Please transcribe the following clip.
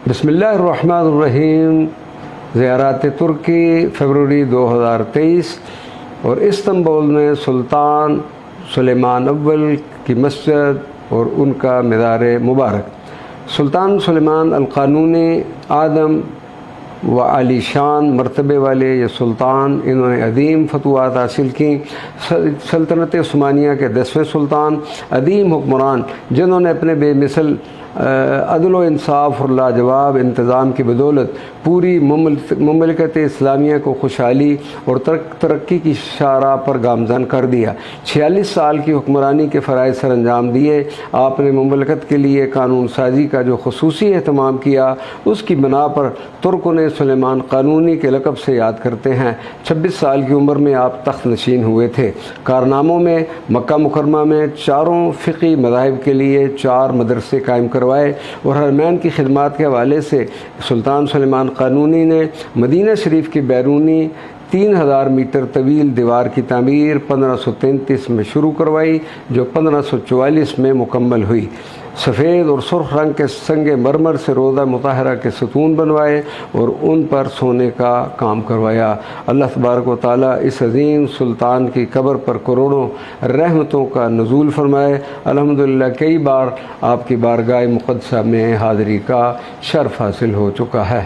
بسم اللہ الرحمن الرحیم۔ زیارات ترکی فروری 2023 اور استنبول میں سلطان سلیمان اول کی مسجد اور ان کا مزار مبارک۔ سلطان سلیمان القانونی آدم و عالی شان مرتبے والے یہ سلطان، انہوں نے عظیم فتوحات حاصل کیں۔ سلطنت عثمانیہ کے 10ویں سلطان، عظیم حکمران جنہوں نے اپنے بے مثل عدل و انصاف اور لاجواب انتظام کی بدولت پوری مملکت اسلامیہ کو خوشحالی اور ترقی کی شاہراہ پر گامزن کر دیا۔ 46 سال کی حکمرانی کے فرائض سر انجام دیے۔ آپ نے مملکت کے لیے قانون سازی کا جو خصوصی اہتمام کیا، اس کی بنا پر ترک انہیں سلیمان قانونی کے لقب سے یاد کرتے ہیں۔ 26 سال کی عمر میں آپ تخت نشین ہوئے تھے۔ کارناموں میں مکہ مکرمہ میں چاروں فقہی مذاہب کے لیے 4 مدرسے قائم کروائے اور حرمین کی خدمات کے حوالے سے سلطان سلیمان قانونی نے مدینہ شریف کی بیرونی 3000 میٹر طویل دیوار کی تعمیر 1533 میں شروع کروائی، جو 1544 میں مکمل ہوئی۔ سفید اور سرخ رنگ کے سنگ مرمر سے روضہ مطہرہ کے ستون بنوائے اور ان پر سونے کا کام کروایا۔ اللہ تبارک و تعالیٰ اس عظیم سلطان کی قبر پر کروڑوں رحمتوں کا نزول فرمائے۔ الحمدللہ کئی بار آپ کی بارگاہ مقدسہ میں حاضری کا شرف حاصل ہو چکا ہے۔